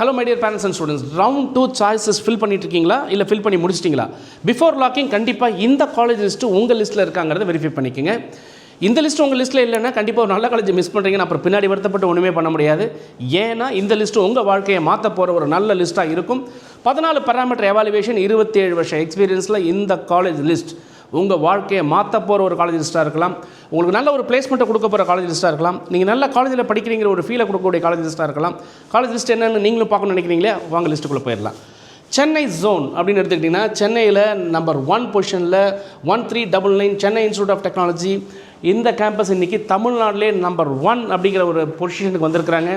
Hello my dear parents and students, round 2 choices fill பண்ணிட்டு இருக்கீங்களா இல்லை ஃபில் பண்ணி முடிச்சிட்டிங்களா? பிஃபோர் லாக்கிங் கண்டிப்பாக இந்த காலேஜ் லிஸ்ட்டு உங்கள் லிஸ்ட்டில் இருக்காங்கிறத வெரிஃபை பண்ணிக்கோங்க. இந்த லிஸ்ட்டு உங்கள் லிஸ்ட்டில் இல்லைன்னா கண்டிப்பாக ஒரு நல்ல காலேஜ் மிஸ் பண்ணுறீங்கன்னு அப்புறம் பின்னாடி வருத்தப்பட்டு ஒன்றுமே பண்ண முடியாது. ஏன்னா இந்த லிஸ்ட்டு உங்கள் வாழ்க்கையை மாற்ற போகிற ஒரு நல்ல லிஸ்ட்டாக இருக்கும். 14 பேராமீட்டர் எவாலுவேஷன், 27 வருஷம் எக்ஸ்பீரியன்ஸில் இந்த காலேஜ் லிஸ்ட் உங்கள் வாழ்க்கையை மாற்ற போகிற ஒரு காலேஜ் லிஸ்ட்டாக இருக்கலாம். உங்களுக்கு நல்ல ஒரு பிளேஸ்மெண்ட்டை கொடுக்க போகிற காலேஜ் லிஸ்ட்டாக இருக்கலாம். நீங்கள் நல்ல காலேஜில் படிக்கிறீங்கிற ஒரு ஃபீலை கொடுக்கக்கூடிய காலேஜ் லிஸ்ட்டாக இருக்கலாம். காலேஜ் லிஸ்ட் என்னென்னு நீங்களும் பார்க்கணும்னு நினைக்கிறீங்களே, வாங்க லிஸ்ட்டுக்குள்ளே போயிடலாம். சென்னை ஜோன் அப்படின்னு எடுத்துக்கிட்டிங்கன்னா சென்னையில் நம்பர் 1 பொசிஷனில் 1399 சென்னை இன்ஸ்டியூட் ஆஃப் டெக்னாலஜி. இந்த கேம்பஸ் இன்றைக்கி தமிழ்நாட்டிலே நம்பர் 1 அப்படிங்கிற ஒரு பொசிஷனுக்கு வந்திருக்கிறாங்க.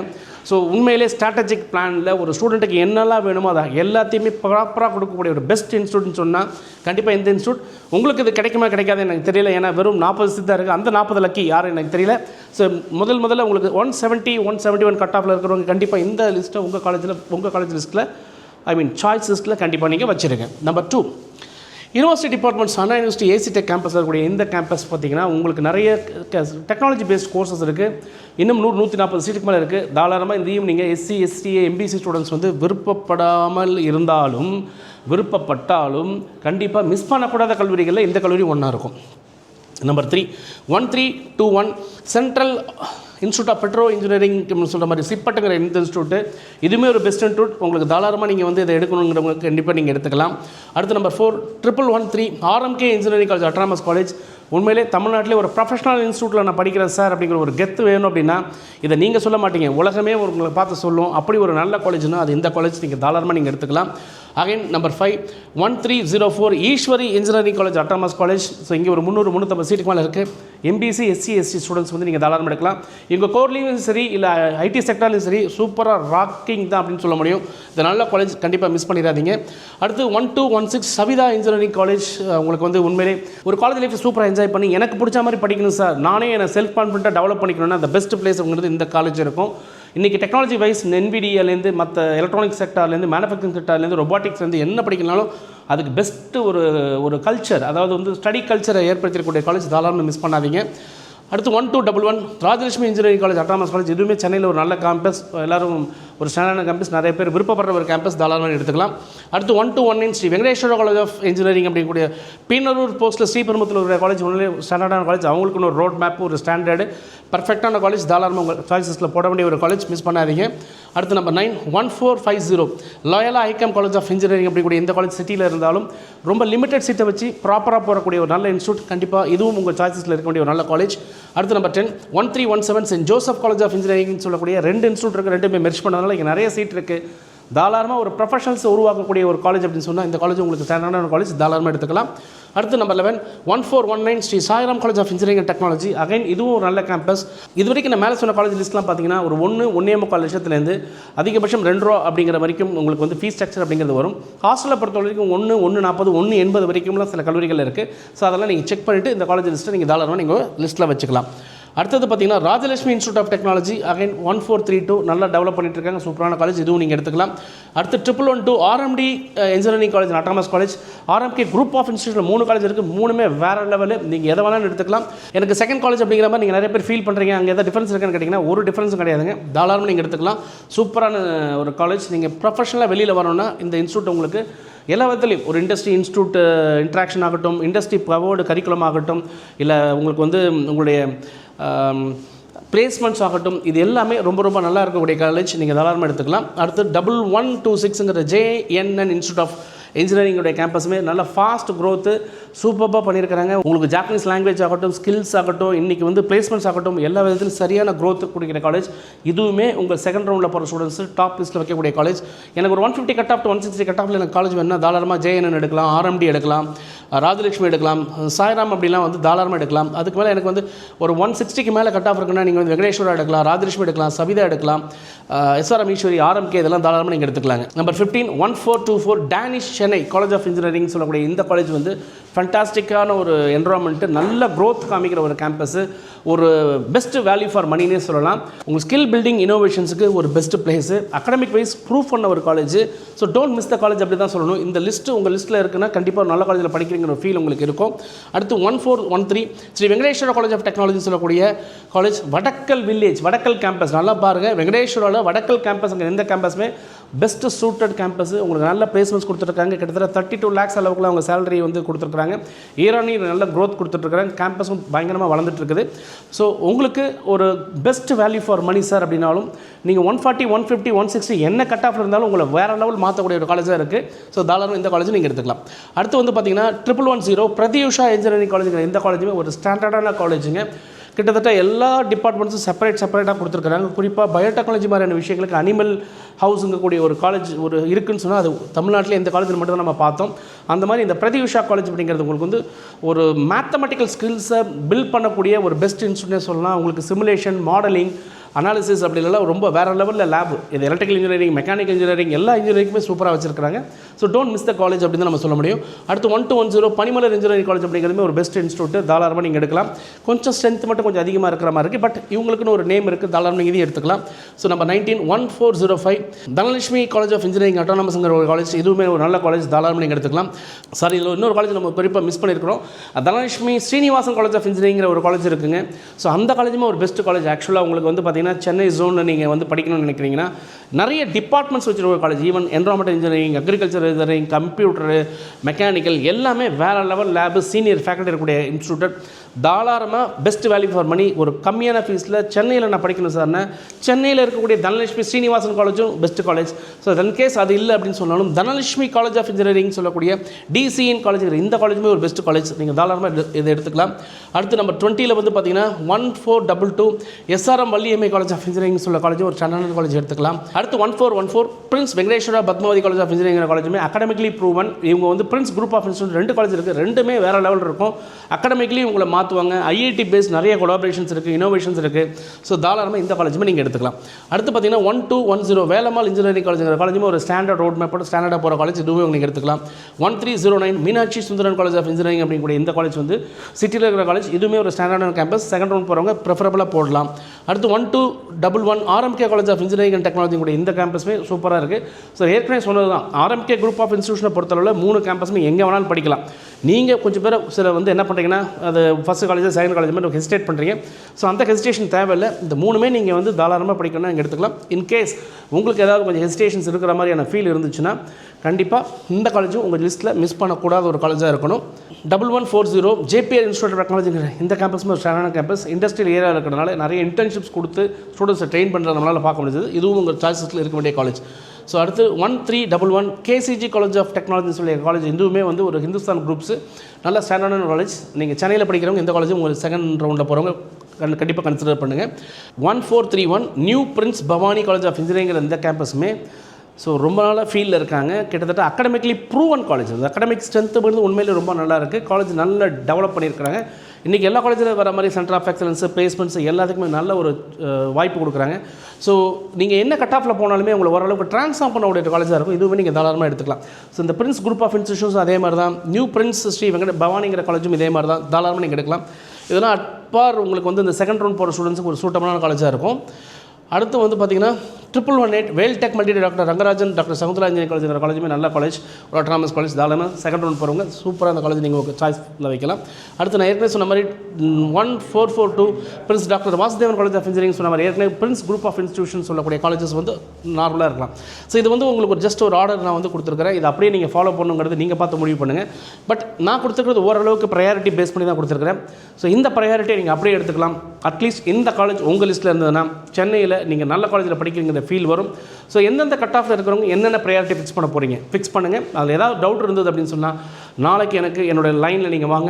ஸோ உண்மையிலே ஸ்ட்ராட்டஜிக் பிளானில் ஒரு ஸ்டூடெண்ட்டுக்கு என்னெல்லாம் வேணுமோ அதை எல்லாத்தையுமே ப்ராப்பராக கொடுக்கக்கூடிய ஒரு பெஸ்ட் இன்ஸ்டியூட்னு சொன்னால் கண்டிப்பாக இந்த இன்ஸ்டியூட். உங்களுக்கு இது கிடைக்குமா கிடைக்காது எனக்கு தெரியல, ஏன்னா வெறும் 40 சீட் தான் இருக்குது. அந்த 40 லக்கி யாரும் எனக்கு தெரியல. ஸோ முதல்ல உங்களுக்கு 170 171 கட் ஆஃபில் இருக்கிறவங்க கண்டிப்பாக இந்த லிஸ்ட்டை உங்கள் காலேஜ் லிஸ்ட்டில் சாய்ஸ் லிஸ்ட்டில் கண்டிப்பாக நீங்கள் வச்சுருங்க. நம்பர் 2, யூனிவர்சிட்டி டிபார்ட்மெண்ட்ஸ் அண்ணா யூனிவர்சிட்டி ஏசி டெக் கேம்பஸில் இருக்கக்கூடிய இந்த கேம்பஸ் பார்த்திங்கன்னா உங்களுக்கு நிறைய டெக்னாலஜி பேஸ்ட் கோர்சஸ் இருக்குது. இன்னும் 140 சீட்டுக்கு மேலே இருக்குது. தாராளமாக இந்த evening SC SDA MBC students வந்து விருப்பப்பட்டாலும் கண்டிப்பாக மிஸ் பண்ணக்கூடாத கல்லூரிகளில் இந்த கல்லூரி ஒன்றா இருக்கும். Number 3, 1321 central institute of petro engineering சொல்கிற மாதிரி சிப்பட்டுங்கிற இந்த இன்ஸ்டியூட்டு. இதுவுமே ஒரு பெஸ்ட் இன்ஸ்டியூட். உங்களுக்கு தாராளமாக நீங்கள் வந்து இதை எடுக்கணுங்கிறவங்க கண்டிப்பாக நீங்கள் எடுத்துக்கலாம். அடுத்து number 4, 1113 RMK engineering college autonomous college. உண்மையிலே தமிழ்நாட்டிலே ஒரு ப்ரொஃபஷனல் இன்ஸ்டியூட்டில் நான் படிக்கிறேன் சார் அப்படிங்கிற ஒரு கெத்து வேணும் அப்படின்னா இதை நீங்கள் சொல்ல மாட்டீங்க, உலகமே உங்களை பார்த்து சொல்லும். அப்படி ஒரு நல்ல காலேஜ்னா அது இந்த காலேஜ். நீங்கள் தாராளமாக நீங்கள் எடுத்துக்கலாம். Again number 5, 1304 Eswari engineering college autonomous college. So இங்கே ஒரு 350 சீட்டுக்கு மேலே இருக்குது. எம்பிசி எஸ்சி எஸ்டி ஸ்டூடெண்ட்ஸ் வந்து நீங்கள் தாராளமாக எடுக்கலாம். இங்கே கோர்லேயும் சரி இல்லை ஐடி செக்டர்லையும் சரி சூப்பராக ராக்கிங் தான் அப்படின்னு சொல்ல முடியும். இந்த நல்ல காலேஜ் கண்டிப்பாக மிஸ் பண்ணிடாதீங்க. அடுத்து 1216 சவிதா இன்ஜினியரிங் காலேஜ். உங்களுக்கு வந்து உண்மையிலே ஒரு காலேஜ் லைஃப் சூப்பராக என்ஜாய் பண்ணி எனக்கு பிடிச்ச மாதிரி படிக்கணும் சார், நானே என்னை செல்ஃப் கான்ஃபிடென்ட்டாக டெவலப் பண்ணிக்கணும்னா அந்த பெஸ்ட் பிளேஸ் அப்படிங்கிறது இந்த காலேஜ் இருக்கும். இன்றைக்கி டெக்னாலஜி வைஸ் NVIDIAலேருந்து மற்ற எலக்ட்ரானிக் செக்டார்லேருந்து மேனுஃபேக்சரிங் செக்டார்லேருந்து ரொபாட்டிக்ஸ்லேருந்து என்ன படிக்கணும்னாலும் அதுக்கு பெஸ்ட்டு ஒரு கல்ச்சர், அதாவது வந்து ஸ்டடி கல்ச்சரை ஏற்படுத்திருக்கக்கூடிய காலேஜ். தாராளமாக மிஸ் பண்ணாதீங்க. அடுத்து 1211 Rajalakshmi engineering college autonomous college. இதுவுமே சென்னையில் ஒரு நல்ல கேம்பஸ், எல்லோரும் ஒரு ஸ்டாண்டர்டான கேம்பஸ், நிறைய பேர் விருப்பப்படுற ஒரு கேம்பஸ், தாராளமாக எடுத்துக்கலாம். அடுத்து 1219 Sri Venkateswara college of engineering அப்படிங்கக்கூடிய பீனரூர் போஸ்ட்டில் ஸ்ரீபெரும்புத்தூர் ஒரு காலேஜ். ஒன்றுமே ஸ்டாண்டர்டான காலேஜ், அவங்களுக்குன்னு ஒரு ரோட் மேப், ஒரு ஸ்டாண்டர்டு பர்ஃபெக்டான காலேஜ். தாராளமாக உங்கள் சாய்ஸஸில் போட வேண்டிய ஒரு காலேஜ், மிஸ் பண்ணாதீங்க. அடுத்து number 9, 1450 Loyola ICAM college of engineering அப்படிக்கூடிய இந்த காலேஜ் சிட்டியில் இருந்தாலும் ரொம்ப லிமிடெட் சீட்டை வச்சு ப்ராப்பராக போகக்கூடிய ஒரு நல்ல இன்ஸ்டியூட். கண்டிப்பாக இதுவும் உங்கள் சாய்ஸஸில் இருக்க வேண்டிய ஒரு நல்ல காலேஜ். அடுத்து number 10, 1317 saint Joseph college of engineering சொல்லக்கூடிய 2 இன்ஸ்டியூட் இருக்குது. ரெண்டுமே மெர்ஜ் பண்ணதுனால இங்கே நிறைய சீட் இருக்குது. தாராளமாக ஒரு ப்ரொஃபஷனல்ஸ் உருவாக்கக்கூடிய ஒரு காலேஜ் அப்படின்னு சொன்னால் இந்த காலேஜ் உங்களுக்கு ஸ்டாண்டர்டான காலேஜ், தாராளமாக எடுத்துக்கலாம். அடுத்து number 11, 1419 Sri Sairam college of engineering and technology. Again இதுவும் ஒரு நல்ல கேம்பஸ். இது வரைக்கும் நான் மேலே சொன்ன காலேஜ் லிஸ்ட்லாம் பார்த்தீங்கன்னா ஒரு 1.25 லட்சத்துலேருந்து அதிகபட்சம் 2 ரூபா அப்படிங்கிற வரைக்கும் உங்களுக்கு வந்து ஃபீஸ் ஸ்ட்ரக்சர் அப்படிங்கிறது வரும். ஹாஸ்டலை பொறுத்த வரைக்கும் 1.40 1.80 வரைக்கும்லாம் சில கல்லூரிகள் இருக்குது. ஸோ அதெல்லாம் நீங்கள் செக் பண்ணிவிட்டு இந்த காலேஜ் லிஸ்ட்டை நீங்கள் தாராளமாக நீங்கள் லிஸ்ட்டில் வச்சுக்கலாம். அடுத்தது பார்த்தீங்கன்னா Rajalakshmi institute of technology. Again 1432 நல்லா டெவலப் பண்ணிட்டு இருக்காங்க, சூப்பரான காலேஜ், இதுவும் நீங்கள் எடுத்துக்கலாம். அடுத்து 1112 RMD engineering college autonomous college. RMK group of இன்ஸ்டியூட்டில் 3 காலேஜ் இருக்குது. 3மே வேறு லெவலு. நீங்கள் எதை வேணாலும் எடுத்துக்கலாம். எனக்கு செகண்ட் காலேஜ் அப்படிங்கிற மாதிரி நீங்கள் நிறைய பேர் ஃபீல் பண்ணுறீங்க, அங்கே எதாவது டிஃப்ரென்ஸ் இருக்குன்னு கேட்டிங்கன்னா ஒரு டிஃப்ரென்ஸும் கிடையாதுங்க. தாராளமாக நீங்கள் எடுத்துக்கலாம். சூப்பரான ஒரு காலேஜ். நீங்கள் ப்ரொஃபஷனலாக வெளியில் வரணும்னா இந்த இன்ஸ்டியூட் உங்களுக்கு எல்லா விதத்துலையும் ஒரு இண்டஸ்ட்ரி இன்ஸ்டியூட் இன்ட்ராக்ஷன் ஆகட்டும், இண்டஸ்ட்ரி பவர்டு கரிக்குலம் ஆகட்டும், இல்லை உங்களுக்கு வந்து உங்களுடைய பிளேஸ்மெண்ட்ஸ் ஆகட்டும், இது எல்லாமே ரொம்ப நல்லா இருக்கக்கூடிய காலேஜ். நீங்கள் தாராளமாக எடுத்துக்கலாம். அடுத்து 1126ங்கிற JNN இன்ஸ்டியூட் ஆஃப் இன்ஜினியரிங்குடைய கேம்பஸுமே நல்ல ஃபாஸ்ட் க்ரோத்து, சூப்பராக பண்ணியிருக்கிறாங்க. உங்களுக்கு ஜாப்பனீஸ் லாங்குவேஜ் ஆகட்டும், ஸ்கில்ஸ் ஆகட்டும், இன்றைக்கி வந்து பிளேஸ்மெண்ட்ஸ் ஆகட்டும், எல்லா விதத்திலும் சரியான க்ரோத்து கொடுக்குற காலேஜ். இதுவுமே உங்கள் செகண்ட் ரவுண்டில் போகிற ஸ்டூடெண்ட்ஸ் டாப் லிஸ்ட்டில் வைக்கக்கூடிய காலேஜ். எனக்கு ஒரு 150 கட் ஆஃப் டு 160 கட் ஆஃபில் எனக்கு காலேஜ் வேணும்னா தாராளமாக JNN எடுக்கலாம், RMD எடுக்கலாம், ராஜலட்சுமி எடுக்கலாம், சாய்ராம் அப்படிலாம் வந்து தாராளமாக எடுக்கலாம். அதுக்கு மேலே எனக்கு வந்து ஒரு 160க்கு மேலே கட் ஆஃப் இருக்குன்னா நீங்கள் வந்து வெங்கடேஸ்வரா எடுக்கலாம், ராஜலட்சுமி எடுக்கலாம், சவிதா எடுக்கலாம், SRM ஈஸ்வரி, RMK இதெல்லாம் தாராளமாக நீங்கள் எடுத்துக்கலாங்க. Number 15, 1424 Dhaanish Chennai college of engineering சொல்லக்கூடிய இந்த காலேஜ் வந்து ஃபண்டாஸ்டிக்கான ஒரு என்வரான்மெண்ட்டு, நல்ல க்ரோத் காமிக்கிற ஒரு கேம்பஸு, ஒரு பெஸ்ட் வேல்யூ ஃபார் மணினே சொல்லலாம். உங்கள் ஸ்கில் பில்டிங் இனோவேஷன்ஸுக்கு ஒரு best place, academic wise prove பண்ண ஒரு college. So don't miss the college அப்படி தான் சொல்லணும். இந்த லிஸ்ட்டு உங்கள் லிஸ்ட்டில் இருக்குன்னா கண்டிப்பாக நல்ல காலேஜில் படிக்கிறீங்கிற ஒரு ஃபீல் உங்களுக்கு இருக்கும். அடுத்து 1413 Sri Venkateswara college of technology சொல்லக்கூடிய college, Vadakkal village, Vadakkal campus. நல்லா பாருங்கள், வெங்கடேஸ்வராவில் வடக்கல் கேம்பஸ், அங்கே எந்த கேம்பஸுமே பெஸ்ட் சூட்டட் கேம்பஸ். உங்களுக்கு நல்ல பிளேஸ்மெண்ட்ஸ் கொடுத்துருக்காங்க. கிட்டத்தட்ட 32 lakhs அளவுக்குலாம் அவங்க சேலரி வந்து கொடுத்துருக்காங்க. ஈரானி நல்ல க்ரோத் கொடுத்துட்ருக்காங்க. கேம்பஸும் பயங்கரமாக வளர்ந்துட்டு இருக்குது. ஸோ உங்களுக்கு ஒரு best value for money sir அப்படின்னாலும் நீங்கள் 140, 150, 160 என்ன கட் ஆஃப் இருந்தாலும் உங்களை வேறு லெவல் மாற்றக்கூடிய ஒரு காலேஜாக இருக்குது. ஸோ தாராளமாக இந்த காலேஜ் நீங்கள் எடுத்துக்கலாம். அடுத்து வந்து பார்த்தீங்கன்னா 110 பிரதியுஷா இன்ஜினியரிங் காலேஜுங்க. இந்த காலேஜுமே ஒரு ஸ்டாண்டர்டான காலேஜுங்க. கிட்டத்தட்ட எல்லா டிபார்ட்மெண்ட்ஸும் செப்பரேட்டாக கொடுத்துருக்காங்க. குறிப்பாக பயோடெக்னாலஜி மாதிரியான விஷயங்களுக்கு அனிமல் ஹவுஸுங்க கூடிய ஒரு காலேஜ் ஒரு இருக்குன்னு சொன்னால் அது தமிழ்நாட்டில் இந்த காலேஜில் மட்டும் தான் நம்ம பார்த்தோம். அந்த மாதிரி இந்த பிரதியுஷா காலேஜ் அப்படிங்கிறது உங்களுக்கு வந்து ஒரு மேத்தமெட்டிக்கல் ஸ்கில்ஸை பில்ட் பண்ணக்கூடிய ஒரு பெஸ்ட் இன்ஸ்டியூட்னே சொல்லலாம். உங்களுக்கு சிமுலேஷன், மாடலிங், அனாலிசிஸ் அப்படிலாம் ரொம்ப வேறு லெவலில் லேப். இது எலக்ட்ரிக்கல் இன்ஜினியரிங், மெக்கானிக்கல் இன்ஜினியரிங் எல்லா இன்ஜினியரிங்குமே சூப்பராக வச்சிருக்காங்க. So don't miss the college அப்படின்னு நம்ம சொல்ல முடியும். அடுத்து 1210 பனிமலர் இன்ஜினியரிங் காலேஜ் அப்படிங்கிறதுமே ஒரு பெஸ்ட் இன்ஸ்டியூட். தாராளமாக நீங்கள் எடுக்கலாம். கொஞ்சம் ஸ்ட்ரென்த் மட்டும் கொஞ்சம் அதிகமாக இருக்கிற மாதிரி இருக்குது. பட் இவங்களுக்குன்னு ஒரு நேம் இருக்குது. தாராளமாக நீங்கள் இதையும் எடுத்துக்கலாம். ஸோ நம்ம 1405 தனலட்சுமி காலேஜ் ஆஃப் இன்ஜினியரிங் அட்டானமஸ்ங்கிற ஒரு காலேஜ். இதுவுமே ஒரு நல்ல காலேஜ். தாராளமாக நீங்கள் எடுத்துக்கலாம். சாரி, இதில் இன்னொரு காலேஜ் நம்ம குறிப்பாக மிஸ் பண்ணியிருக்கிறோம். தனலட்சுமி ஸ்ரீனிவாசன் காலேஜ் ஆஃப் இன்ஜினியரிங்கிற ஒரு காலேஜ் இருக்குங்க. ஸோ அந்த காலேஜுமே ஒரு பெஸ்ட் காலேஜ். ஆக்சுவலாக உங்களுக்கு வந்து பார்த்தீங்கன்னா சென்னை ஜோனில் நீங்கள் வந்து படிக்கணும்னு நினைக்கிறீங்கன்னா நிறைய டிபார்ட்மெண்ட்ஸ் வச்சுருக்க college. Even environmental engineering, agriculture engineering, computer, mechanical எல்லாமே வேறு லெவல் லேபு, சீனியர் ஃபேக்கல்ட்டி இருக்கக்கூடிய இன்ஸ்டியூட். தாராளமாக பெஸ்ட் வேல்யூ ஃபார் மணி. ஒரு கம்மியான ஃபீஸில் சென்னையில் நான் படிக்கணும் சார்னா சென்னையில் இருக்கக்கூடிய தனலட்சுமி ஸ்ரீனிவாசன் காலேஜும் பெஸ்ட் காலேஜ். ஸோ இன்கேஸ் அது இல்லை அப்படின்னு சொன்னாலும் தனலட்சுமி காலேஜ் ஆஃப் இன்ஜினியரிங் சொல்லக்கூடிய டிசிஎன் காலேஜ், இந்த காலேஜுமே ஒரு பெஸ்ட் காலேஜ். நீங்கள் தாராளமாக இதை எடுத்துக்கலாம். அடுத்து நம்பர் 20 வந்து பார்த்தீங்கன்னா 1422 SRM Valliammai college of engineering சொல்ல காலேஜ் ஒரு ஸ்டாண்டர்ட் காலேஜ் எடுத்துக்கலாம். அடுத்து 1414 prince Venkateswara Padmavathi college of engineering காலேஜுமே அகாடமிக்லி ப்ரூவன். இவங்க வந்து prince group of institute 2 college இருக்குது. ரெண்டுமே வேறு லெவல் இருக்கும். அகாடமிக்லி உங்களை மாற்றுவாங்க. ஐஐடி பேஸ் நிறைய கொலாபரேஷன்ஸ் இருக்குது, இனோவேஷன்ஸ் இருக்குது. ஸோ தாராளமாக இந்த காலேஜுமே நீங்கள் எடுத்துக்கலாம். அடுத்து பார்த்தீங்கன்னா 1210 வேலம்மாள் இன்ஜினியரிங் காலேஜுங்கிற காலேஜுமே ஒரு ஸ்டாண்டர்ட் ரோட் மேப்போட ஸ்டாண்டர்டாக போகிற காலேஜ். இதுவே நீங்கள் எடுத்துக்கலாம். 1309 Meenakshi Sundaran college of engineering அப்படிங்கக்கூடிய இந்த காலேஜ் வந்து சிட்டியில் இருக்கிற காலேஜ். இதுவுமே ஒரு ஸ்டாண்டர்டான கேம்பஸ். செகண்ட் ரவுண்ட் போகிறவங்க ப்ரிஃபரபுளாக போடலாம். அடுத்து 1211 RMK college of engineering and technology கூட இந்த கேம்பஸுமே சூப்பராக இருக்குது. ஸோ ஏற்கனவே சொன்னது தான், ஆர்எம்கே குரூப் ஆஃப் இன்ஸ்டியூஷனை பொறுத்தளவில் 3 கேம்பஸுமே எங்கே வேணாலும் படிக்கலாம். நீங்கள் கொஞ்சம் பேர் சில வந்து என்ன பண்ணுறீங்கன்னா அது ஃபஸ்ட் காலேஜ் செகண்ட் காலேஜ் மாதிரி ஹெசிடேட் பண்ணுறீங்க. ஸோ அந்த ஹெசிடேஷன் தேவையில்லை. இந்த 3மே நீங்கள் வந்து தாராளமாக படிக்கணும்னா இங்கே எடுத்துக்கலாம். இன்கேஸ் உங்களுக்கு ஏதாவது கொஞ்சம் ஹெசிடேஷன்ஸ் இருக்கிற மாதிரியான ஃபீல் இருந்துச்சுன்னா கண்டிப்பாக இந்த காலேஜும் உங்கள் லிஸ்ட்டில் மிஸ் பண்ணக்கூடாத ஒரு காலேஜாக இருக்கணும். 1140 ஜேபிஆர் இன்ஸ்டியூட் ஆஃப் டெக்னாலஜிங்கிற இந்த கேம்பஸுமே ஒரு ஸ்டாண்டர்டான கேம்பஸ். இண்டஸ்ட்ரியல் ஏரியா இருக்கிறனால நிறைய இன்டர்ன்ஷிப்ஸ் கொடுத்து ஸ்டூடெண்ட்ஸை ட்ரெயின் பண்ணுறது நம்மளால் பார்க்க முடியுது. இதுவும் உங்கள் சாய்ஸஸில் இருக்க வேண்டிய காலேஜ். ஸோ அடுத்து 1311 கேசிஜி காலேஜ் ஆஃப் டெக்னாலஜின்னு சொல்லி காலேஜ். இதுவுமே வந்து ஒரு ஹிந்துஸ்தான் குரூப்ஸு நல்ல ஸ்டாண்டர்டான காலேஜ். நீங்கள் சென்னையில் படிக்கிறவங்க இந்த காலேஜும் உங்களுக்கு செகண்ட் ரவுண்டில் போகிறவங்க கண்டிப்பாக கன்சிடர் பண்ணுங்கள். 1431 new prince Bhavani college of engineering இந்த கேம்பஸுமே ஸோ ரொம்ப நாளாக ஃபீல்டில் இருக்காங்க. கிட்டத்தட்ட அகடமிக்லி ப்ரூவன் காலேஜ். அந்த அகடமிக் ஸ்ட்ரென்த்து வந்து உண்மையிலே ரொம்ப நல்லா இருக்குது. காலேஜ் நல்லா டெவலப் பண்ணியிருக்கிறாங்க. இன்றைக்கி எல்லா காலேஜில் வர மாதிரி சென்டர் ஆஃப் எக்ஸலன்ஸு, பிளேஸ்மெண்ட்ஸ் எல்லாத்துக்குமே நல்ல ஒரு வாய்ப்பு கொடுக்குறாங்க. ஸோ நீங்கள் என்ன கட் ஆஃபில் போனாலுமே உங்களை ஓரளவுக்கு ட்ரான்ஸ்ஃபார்ம் பண்ணக்கூடிய காலேஜாக இருக்கும். இதுவுமே நீங்கள் தாராளமாக எடுத்துக்கலாம். ஸோ இந்த பிரின்ஸ் குரூப் ஆஃப் இன்ஸ்டியூஷன்ஸ் அதே மாதிரி தான். நியூ பிரின்ஸ் ஸ்ரீ பவானிங்கிற காலேஜும் இதே மாதிரி தான். தாராளமாக நீங்கள் எடுக்கலாம். இதெல்லாம் அட்பார் உங்களுக்கு வந்து இந்த செகண்ட் ரவுண்ட் போகிற ஸ்டூடெண்ட்ஸுக்கு ஒரு சூட்டமான காலேஜாக இருக்கும். அடுத்து வந்து பார்த்திங்கன்னா 1118 Veltech multi doctor Rangarajan doctor Sakunthala engineering காலேஜுங்கிற காலேஜுமே நல்ல காலேஜ், ஒரு அட்டானமஸ் காலேஜ். தாராளமாக செகண்ட் ரவுண்ட் போகிறவங்க சூப்பராக அந்த காலேஜ் நீங்கள் உங்கள் சாய்ஸில் வைக்கலாம். அடுத்து நான் ஏற்கனவே சொன்ன மாதிரி 1442 prince doctor Vasudevan college of engineering சொன்ன மாதிரி ஏற்கனவே பிரின்ஸ் குரூப் ஆஃப் இன்ஸ்டியூஷன் சொல்லக்கூடிய காலேஜஸ் வந்து நார்மலாக இருக்கலாம். ஸோ இது வந்து உங்களுக்கு ஒரு ஜஸ்ட் ஒரு ஆர்டர் நான் வந்து கொடுத்துருக்கிறேன். இது அப்படியே நீங்கள் ஃபாலோ பண்ணுங்கிறது நீங்கள் பார்த்து முடிவு பண்ணுங்கள். பட் நான் கொடுத்துருக்கிறது ஓரளவுக்கு ப்ரையாரிட்டி பேஸ் பண்ணி தான் கொடுத்துருக்கிறேன். ஸோ இந்த ப்ரையாரிட்டியை நீங்கள் அப்படியே எடுத்துக்கலாம். அட்லீஸ்ட் இந்த காலேஜ் உங்கள் லிஸ்ட்டில் இருந்ததுன்னா சென்னையில் நீங்கள் நல்ல காலேஜில் படிக்கிறீங்கிற ஃபீல் வரும். ஸோ எந்தெந்த கட் ஆஃபில் இருக்கிறவங்க என்னென்ன ப்ரையாரிட்டி ஃபிக்ஸ் பண்ண போகிறீங்க ஃபிக்ஸ் பண்ணுங்கள். அதில் ஏதாவது டவுட் இருந்தது அப்படின்னு சொன்னால் நாளைக்கு எனக்கு என்னோடய லைனில் நீங்கள் வாங்க.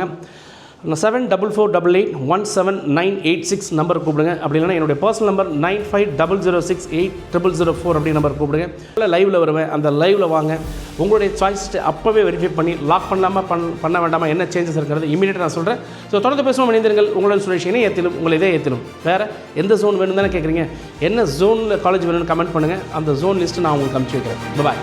7448817986 நம்பர் கூப்பிடுங்க. அப்படி இல்லைனா என்னுடைய பர்சனல் நம்பர் 9500680004 அப்படி நம்பர் கூப்பிடுங்க. லைவில் வருவேன். அந்த லைவில் வாங்க. உங்களுடைய சாய்ஸ் அப்போவே வெரிஃபை பண்ணி லாக் பண்ணலாமா பண்ண வேண்டாமா என்ன சேஞ்சஸ் இருக்கிறது இமீடியட்டாக நான் சொல்கிறேன். ஸோ தொடர்ந்து பேசுவோம். இணைந்திருங்கள். உங்களுடைய சுரேஷ் இணை ஏற்றிலும் உங்களை இதே ஏற்றிலும். வேறு எந்த ஜோன் வேணும் தானே கேட்குறீங்க. என்ன ஜோனில் காலேஜ் வேணும்னு கமெண்ட் பண்ணுங்கள். அந்த ஜோன் லிஸ்ட்டு நான் உங்களுக்கு அனுப்பிச்சி வைக்கிறேன். பாய்.